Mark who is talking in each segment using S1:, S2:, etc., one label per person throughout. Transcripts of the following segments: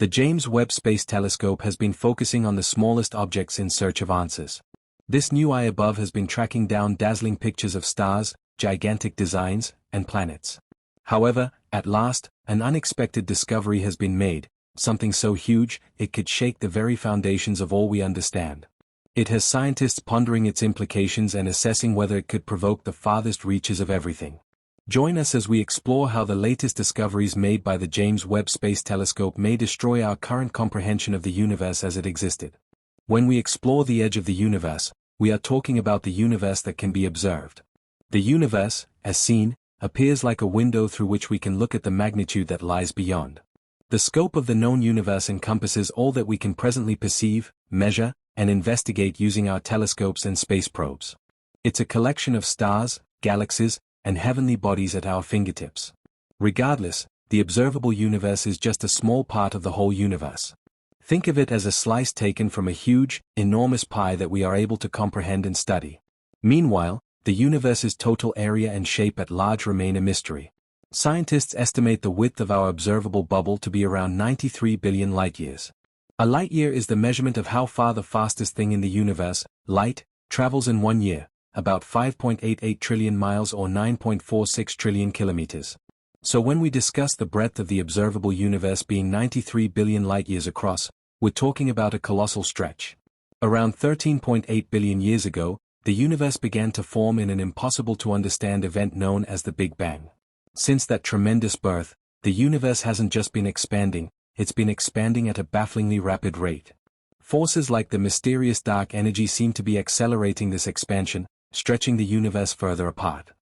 S1: The James Webb Space Telescope has been focusing on the smallest objects in search of answers. This new eye above has been tracking down dazzling pictures of stars, gigantic designs, and planets. However, at last, an unexpected discovery has been made, something so huge, it could shake the very foundations of all we understand. It has scientists pondering its implications and assessing whether it could provoke the farthest reaches of everything. Join us as we explore how the latest discoveries made by the James Webb Space Telescope may destroy our current comprehension of the universe as it existed. When we explore the edge of the universe, we are talking about the universe that can be observed. The universe, as seen, appears like a window through which we can look at the magnitude that lies beyond. The scope of the known universe encompasses all that we can presently perceive, measure, and investigate using our telescopes and space probes. It's a collection of stars, galaxies, and heavenly bodies at our fingertips. Regardless, the observable universe is just a small part of the whole universe. Think of it as a slice taken from a huge, enormous pie that we are able to comprehend and study. Meanwhile, the universe's total area and shape at large remain a mystery. Scientists estimate the width of our observable bubble to be around 93 billion light-years. A light-year is the measurement of how far the fastest thing in the universe, light, travels in 1 year, about 5.88 trillion miles or 9.46 trillion kilometers. So when we discuss the breadth of the observable universe being 93 billion light-years across, we're talking about a colossal stretch. Around 13.8 billion years ago, the universe began to form in an impossible-to-understand event known as the Big Bang. Since that tremendous birth, the universe hasn't just been expanding, it's been expanding at a bafflingly rapid rate. Forces like the mysterious dark energy seem to be accelerating this expansion, stretching the universe further apart.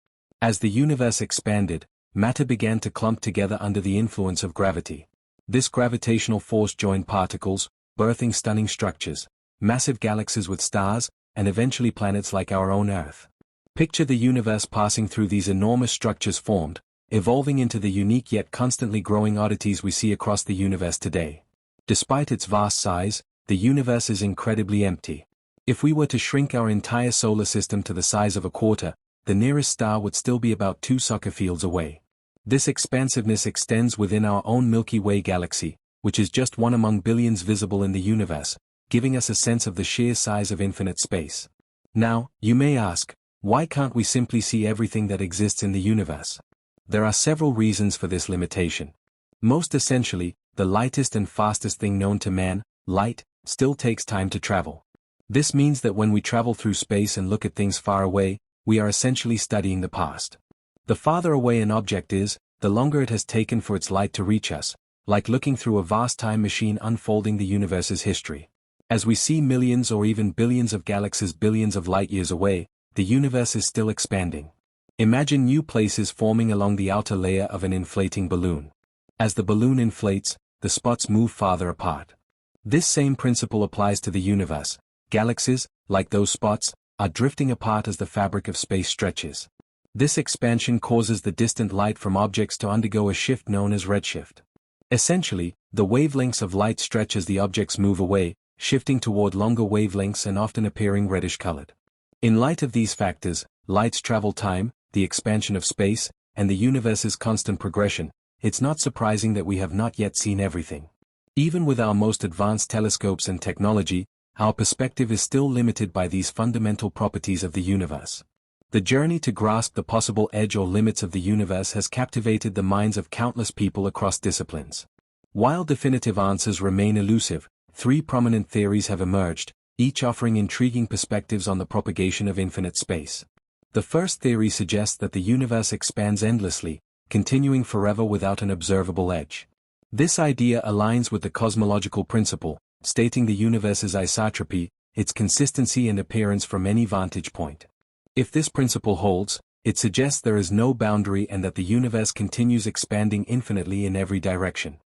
S1: As the universe expanded, matter began to clump together under the influence of gravity. This gravitational force joined particles, birthing stunning structures, massive galaxies with stars, and eventually planets like our own Earth. Picture the universe passing through these enormous structures formed, evolving into the unique yet constantly growing oddities we see across the universe today. Despite its vast size, the universe is incredibly empty. If we were to shrink our entire solar system to the size of a quarter, the nearest star would still be about 2 soccer fields away. This expansiveness extends within our own Milky Way galaxy, which is just one among billions visible in the universe, giving us a sense of the sheer size of infinite space. Now, you may ask, why can't we simply see everything that exists in the universe? There are several reasons for this limitation. Most essentially, the lightest and fastest thing known to man, light, still takes time to travel. This means that when we travel through space and look at things far away, we are essentially studying the past. The farther away an object is, the longer it has taken for its light to reach us, like looking through a vast time machine unfolding the universe's history. As we see millions or even billions of galaxies billions of light-years away, the universe is still expanding. Imagine new places forming along the outer layer of an inflating balloon. As the balloon inflates, the spots move farther apart. This same principle applies to the universe. Galaxies, like those spots, are drifting apart as the fabric of space stretches. This expansion causes the distant light from objects to undergo a shift known as redshift. Essentially, the wavelengths of light stretch as the objects move away, shifting toward longer wavelengths and often appearing reddish-colored. In light of these factors, light's travel time, the expansion of space, and the universe's constant progression, it's not surprising that we have not yet seen everything. Even with our most advanced telescopes and technology, our perspective is still limited by these fundamental properties of the universe. The journey to grasp the possible edge or limits of the universe has captivated the minds of countless people across disciplines. While definitive answers remain elusive, 3 prominent theories have emerged, each offering intriguing perspectives on the propagation of infinite space. The first theory suggests that the universe expands endlessly, continuing forever without an observable edge. This idea aligns with the cosmological principle, stating the universe's isotropy, its consistency and appearance from any vantage point. If this principle holds, it suggests there is no boundary and that the universe continues expanding infinitely in every direction.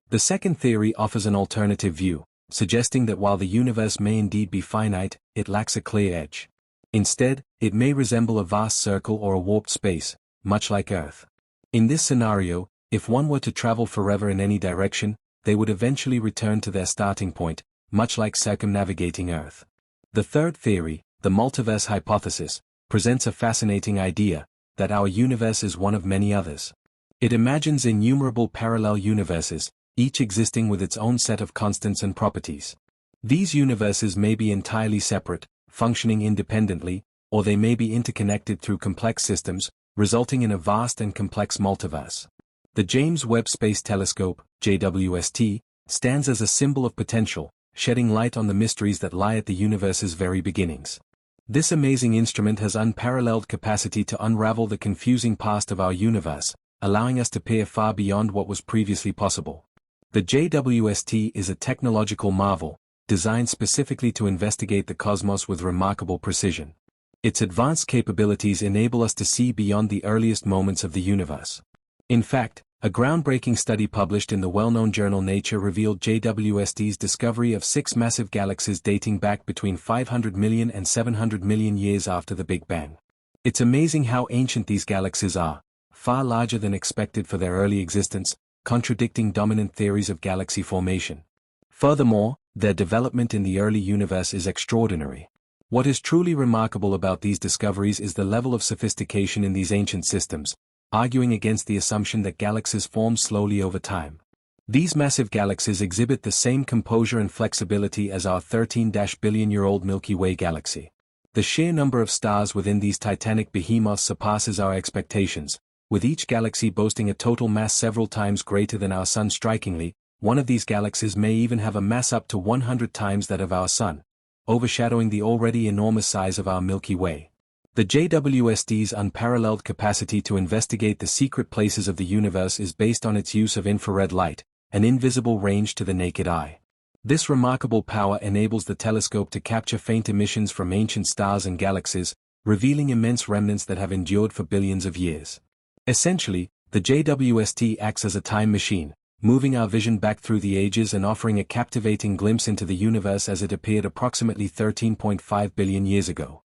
S1: The second theory offers an alternative view, suggesting that while the universe may indeed be finite, it lacks a clear edge. Instead, it may resemble a vast circle or a warped space, much like Earth. In this scenario, if one were to travel forever in any direction, they would eventually return to their starting point, much like circumnavigating Earth. The third theory, the multiverse hypothesis, presents a fascinating idea, that our universe is one of many others. It imagines innumerable parallel universes, each existing with its own set of constants and properties. These universes may be entirely separate, functioning independently, or they may be interconnected through complex systems, resulting in a vast and complex multiverse. The James Webb Space Telescope, JWST, stands as a symbol of potential, shedding light on the mysteries that lie at the universe's very beginnings. This amazing instrument has unparalleled capacity to unravel the confusing past of our universe, allowing us to peer far beyond what was previously possible. The JWST is a technological marvel, designed specifically to investigate the cosmos with remarkable precision. Its advanced capabilities enable us to see beyond the earliest moments of the universe. In fact, a groundbreaking study published in the well-known journal Nature revealed JWST's discovery of 6 massive galaxies dating back between 500 million and 700 million years after the Big Bang. It's amazing how ancient these galaxies are, far larger than expected for their early existence, contradicting dominant theories of galaxy formation. Furthermore, their development in the early universe is extraordinary. What is truly remarkable about these discoveries is the level of sophistication in these ancient systems, arguing against the assumption that galaxies form slowly over time. These massive galaxies exhibit the same composure and flexibility as our 13-billion-year-old Milky Way galaxy. The sheer number of stars within these titanic behemoths surpasses our expectations, with each galaxy boasting a total mass several times greater than our Sun. Strikingly, one of these galaxies may even have a mass up to 100 times that of our Sun, overshadowing the already enormous size of our Milky Way. The JWST's unparalleled capacity to investigate the secret places of the universe is based on its use of infrared light, an invisible range to the naked eye. This remarkable power enables the telescope to capture faint emissions from ancient stars and galaxies, revealing immense remnants that have endured for billions of years. Essentially, the JWST acts as a time machine, moving our vision back through the ages and offering a captivating glimpse into the universe as it appeared approximately 13.5 billion years ago.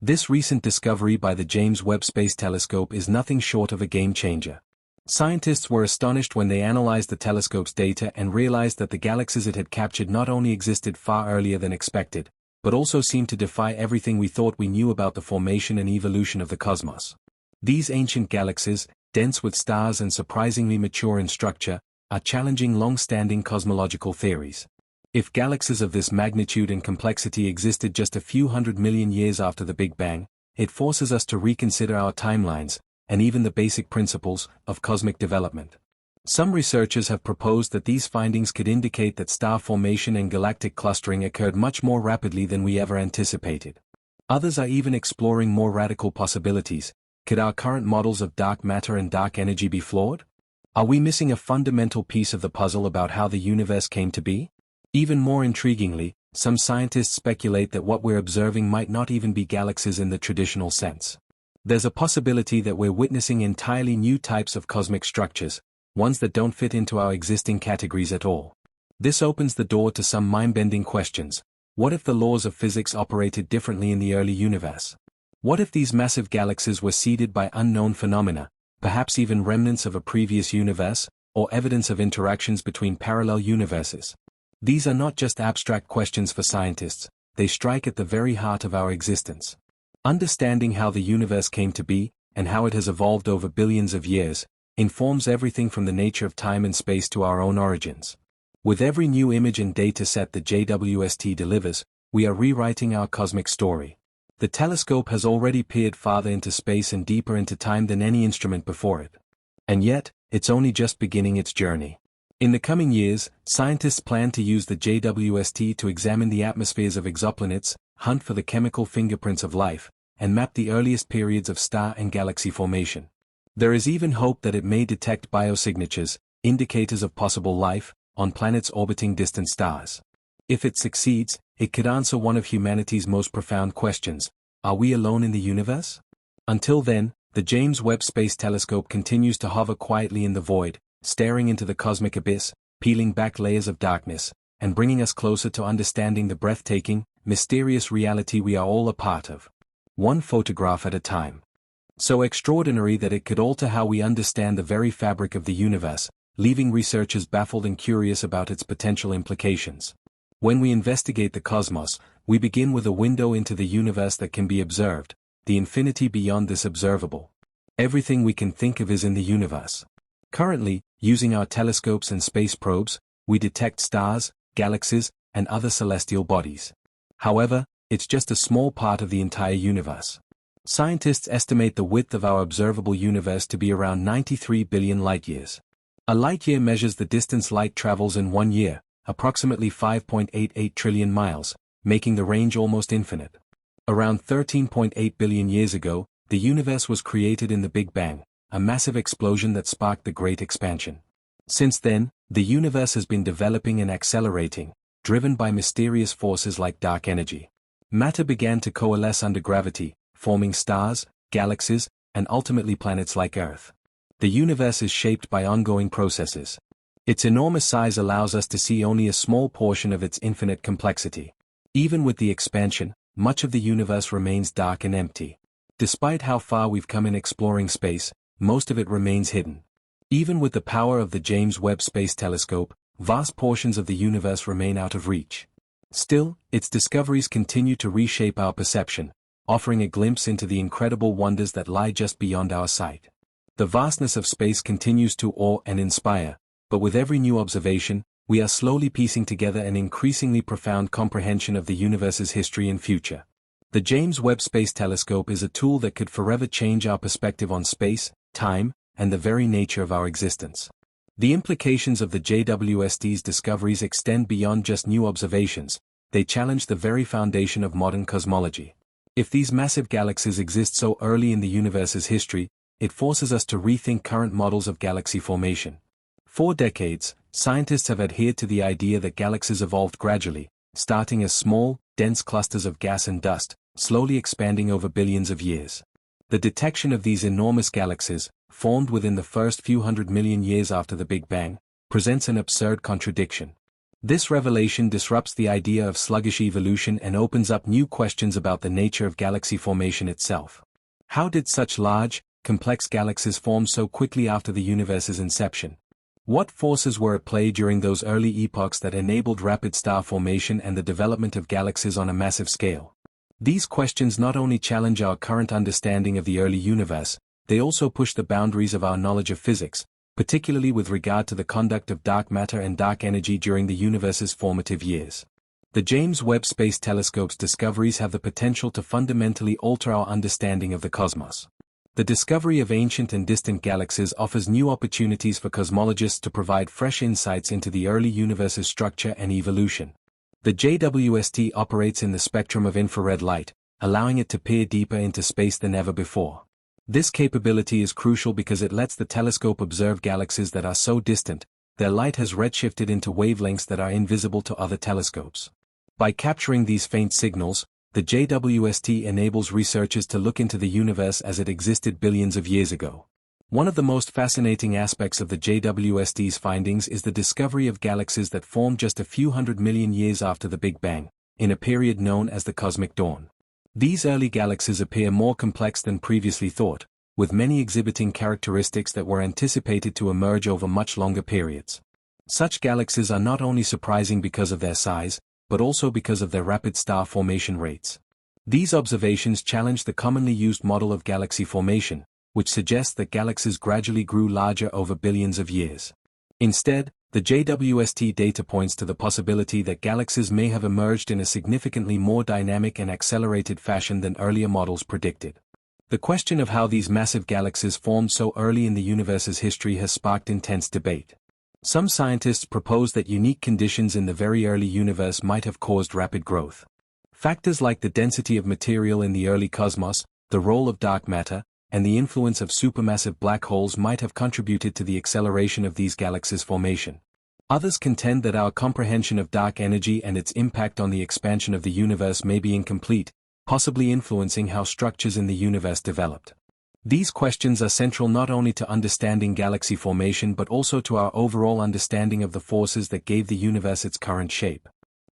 S1: This recent discovery by the James Webb Space Telescope is nothing short of a game-changer. Scientists were astonished when they analyzed the telescope's data and realized that the galaxies it had captured not only existed far earlier than expected, but also seemed to defy everything we thought we knew about the formation and evolution of the cosmos. These ancient galaxies, dense with stars and surprisingly mature in structure, are challenging long-standing cosmological theories. If galaxies of this magnitude and complexity existed just a few 100 million years after the Big Bang, it forces us to reconsider our timelines, and even the basic principles, of cosmic development. Some researchers have proposed that these findings could indicate that star formation and galactic clustering occurred much more rapidly than we ever anticipated. Others are even exploring more radical possibilities. Could our current models of dark matter and dark energy be flawed? Are we missing a fundamental piece of the puzzle about how the universe came to be? Even more intriguingly, some scientists speculate that what we're observing might not even be galaxies in the traditional sense. There's a possibility that we're witnessing entirely new types of cosmic structures, ones that don't fit into our existing categories at all. This opens the door to some mind-bending questions. What if the laws of physics operated differently in the early universe? What if these massive galaxies were seeded by unknown phenomena, perhaps even remnants of a previous universe, or evidence of interactions between parallel universes? These are not just abstract questions for scientists, they strike at the very heart of our existence. Understanding how the universe came to be, and how it has evolved over billions of years, informs everything from the nature of time and space to our own origins. With every new image and data set the JWST delivers, we are rewriting our cosmic story. The telescope has already peered farther into space and deeper into time than any instrument before it. And yet, it's only just beginning its journey. In the coming years, scientists plan to use the JWST to examine the atmospheres of exoplanets, hunt for the chemical fingerprints of life, and map the earliest periods of star and galaxy formation. There is even hope that it may detect biosignatures, indicators of possible life, on planets orbiting distant stars. If it succeeds, it could answer one of humanity's most profound questions: are we alone in the universe? Until then, the James Webb Space Telescope continues to hover quietly in the void, staring into the cosmic abyss, peeling back layers of darkness, and bringing us closer to understanding the breathtaking, mysterious reality we are all a part of. One photograph at a time. So extraordinary that it could alter how we understand the very fabric of the universe, leaving researchers baffled and curious about its potential implications. When we investigate the cosmos, we begin with a window into the universe that can be observed, the infinity beyond this observable. Everything we can think of is in the universe. Currently, using our telescopes and space probes, we detect stars, galaxies, and other celestial bodies. However, it's just a small part of the entire universe. Scientists estimate the width of our observable universe to be around 93 billion light-years. A light-year measures the distance light travels in 1 year, approximately 5.88 trillion miles, making the range almost infinite. Around 13.8 billion years ago, the universe was created in the Big Bang, a massive explosion that sparked the Great Expansion. Since then, the universe has been developing and accelerating, driven by mysterious forces like dark energy. Matter began to coalesce under gravity, forming stars, galaxies, and ultimately planets like Earth. The universe is shaped by ongoing processes. Its enormous size allows us to see only a small portion of its infinite complexity. Even with the expansion, much of the universe remains dark and empty. Despite how far we've come in exploring space, most of it remains hidden. Even with the power of the James Webb Space Telescope, vast portions of the universe remain out of reach. Still, its discoveries continue to reshape our perception, offering a glimpse into the incredible wonders that lie just beyond our sight. The vastness of space continues to awe and inspire, but with every new observation, we are slowly piecing together an increasingly profound comprehension of the universe's history and future. The James Webb Space Telescope is a tool that could forever change our perspective on space, time, and the very nature of our existence. The implications of the JWST's discoveries extend beyond just new observations. They challenge the very foundation of modern cosmology. If these massive galaxies exist so early in the universe's history, it forces us to rethink current models of galaxy formation. For decades, scientists have adhered to the idea that galaxies evolved gradually, starting as small, dense clusters of gas and dust, slowly expanding over billions of years. The detection of these enormous galaxies, formed within the first few 100 million years after the Big Bang, presents an absurd contradiction. This revelation disrupts the idea of sluggish evolution and opens up new questions about the nature of galaxy formation itself. How did such large, complex galaxies form so quickly after the universe's inception? What forces were at play during those early epochs that enabled rapid star formation and the development of galaxies on a massive scale? These questions not only challenge our current understanding of the early universe, they also push the boundaries of our knowledge of physics, particularly with regard to the conduct of dark matter and dark energy during the universe's formative years. The James Webb Space Telescope's discoveries have the potential to fundamentally alter our understanding of the cosmos. The discovery of ancient and distant galaxies offers new opportunities for cosmologists to provide fresh insights into the early universe's structure and evolution. The JWST operates in the spectrum of infrared light, allowing it to peer deeper into space than ever before. This capability is crucial because it lets the telescope observe galaxies that are so distant, their light has redshifted into wavelengths that are invisible to other telescopes. By capturing these faint signals, the JWST enables researchers to look into the universe as it existed billions of years ago. One of the most fascinating aspects of the JWST's findings is the discovery of galaxies that formed just a few 100 million years after the Big Bang, in a period known as the Cosmic Dawn. These early galaxies appear more complex than previously thought, with many exhibiting characteristics that were anticipated to emerge over much longer periods. Such galaxies are not only surprising because of their size, but also because of their rapid star formation rates. These observations challenge the commonly used model of galaxy formation, which suggests that galaxies gradually grew larger over billions of years. Instead, the JWST data points to the possibility that galaxies may have emerged in a significantly more dynamic and accelerated fashion than earlier models predicted. The question of how these massive galaxies formed so early in the universe's history has sparked intense debate. Some scientists propose that unique conditions in the very early universe might have caused rapid growth. Factors like the density of material in the early cosmos, the role of dark matter, and the influence of supermassive black holes might have contributed to the acceleration of these galaxies' formation. Others contend that our comprehension of dark energy and its impact on the expansion of the universe may be incomplete, possibly influencing how structures in the universe developed. These questions are central not only to understanding galaxy formation but also to our overall understanding of the forces that gave the universe its current shape.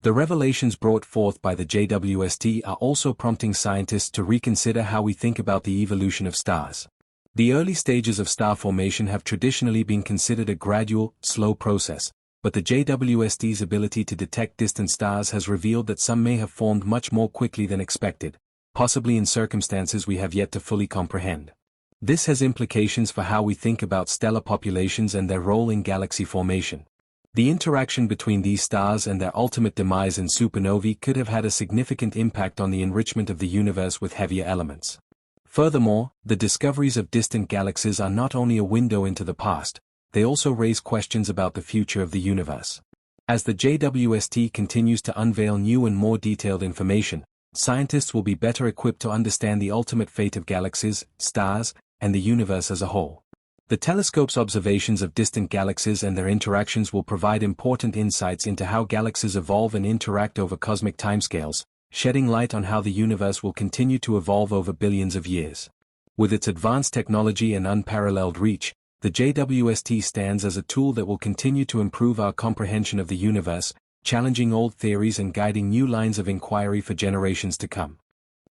S1: The revelations brought forth by the JWST are also prompting scientists to reconsider how we think about the evolution of stars. The early stages of star formation have traditionally been considered a gradual, slow process, but the JWST's ability to detect distant stars has revealed that some may have formed much more quickly than expected, possibly in circumstances we have yet to fully comprehend. This has implications for how we think about stellar populations and their role in galaxy formation. The interaction between these stars and their ultimate demise in supernovae could have had a significant impact on the enrichment of the universe with heavier elements. Furthermore, the discoveries of distant galaxies are not only a window into the past, they also raise questions about the future of the universe. As the JWST continues to unveil new and more detailed information, scientists will be better equipped to understand the ultimate fate of galaxies, stars, and the universe as a whole. The telescope's observations of distant galaxies and their interactions will provide important insights into how galaxies evolve and interact over cosmic timescales, shedding light on how the universe will continue to evolve over billions of years. With its advanced technology and unparalleled reach, the JWST stands as a tool that will continue to improve our comprehension of the universe, challenging old theories and guiding new lines of inquiry for generations to come.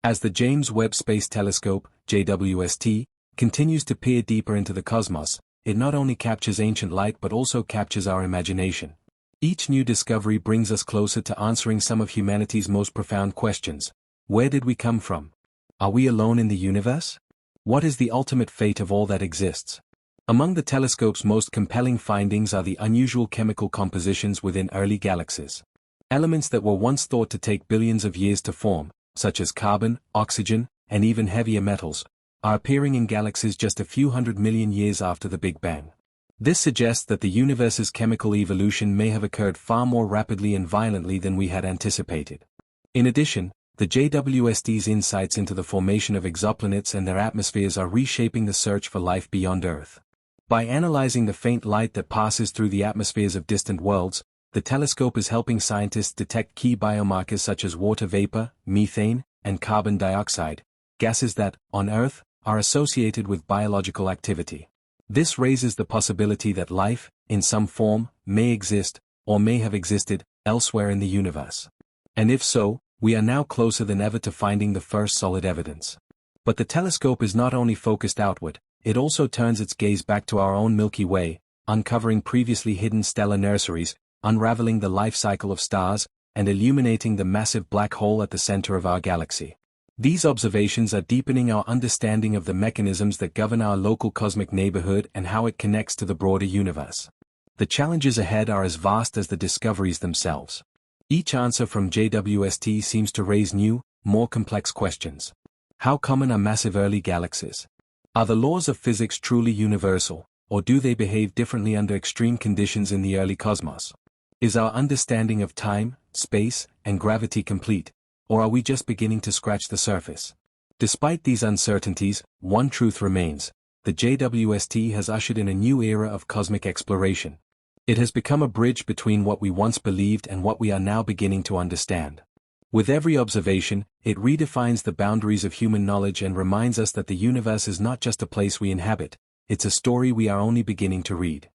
S1: As the James Webb Space Telescope, JWST, continues to peer deeper into the cosmos, it not only captures ancient light but also captures our imagination. Each new discovery brings us closer to answering some of humanity's most profound questions. Where did we come from? Are we alone in the universe? What is the ultimate fate of all that exists? Among the telescope's most compelling findings are the unusual chemical compositions within early galaxies. Elements that were once thought to take billions of years to form, such as carbon, oxygen, and even heavier metals, are appearing in galaxies just a few 100 million years after the Big Bang. This suggests that the universe's chemical evolution may have occurred far more rapidly and violently than we had anticipated. In addition, the JWST's insights into the formation of exoplanets and their atmospheres are reshaping the search for life beyond Earth. By analyzing the faint light that passes through the atmospheres of distant worlds, the telescope is helping scientists detect key biomarkers such as water vapor, methane, and carbon dioxide, gases that, on Earth, are associated with biological activity. This raises the possibility that life, in some form, may exist, or may have existed, elsewhere in the universe. And if so, we are now closer than ever to finding the first solid evidence. But the telescope is not only focused outward, it also turns its gaze back to our own Milky Way, uncovering previously hidden stellar nurseries, unraveling the life cycle of stars, and illuminating the massive black hole at the center of our galaxy. These observations are deepening our understanding of the mechanisms that govern our local cosmic neighborhood and how it connects to the broader universe. The challenges ahead are as vast as the discoveries themselves. Each answer from JWST seems to raise new, more complex questions. How common are massive early galaxies? Are the laws of physics truly universal, or do they behave differently under extreme conditions in the early cosmos? Is our understanding of time, space, and gravity complete, or are we just beginning to scratch the surface? Despite these uncertainties, one truth remains: the JWST has ushered in a new era of cosmic exploration. It has become a bridge between what we once believed and what we are now beginning to understand. With every observation, it redefines the boundaries of human knowledge and reminds us that the universe is not just a place we inhabit, it's a story we are only beginning to read.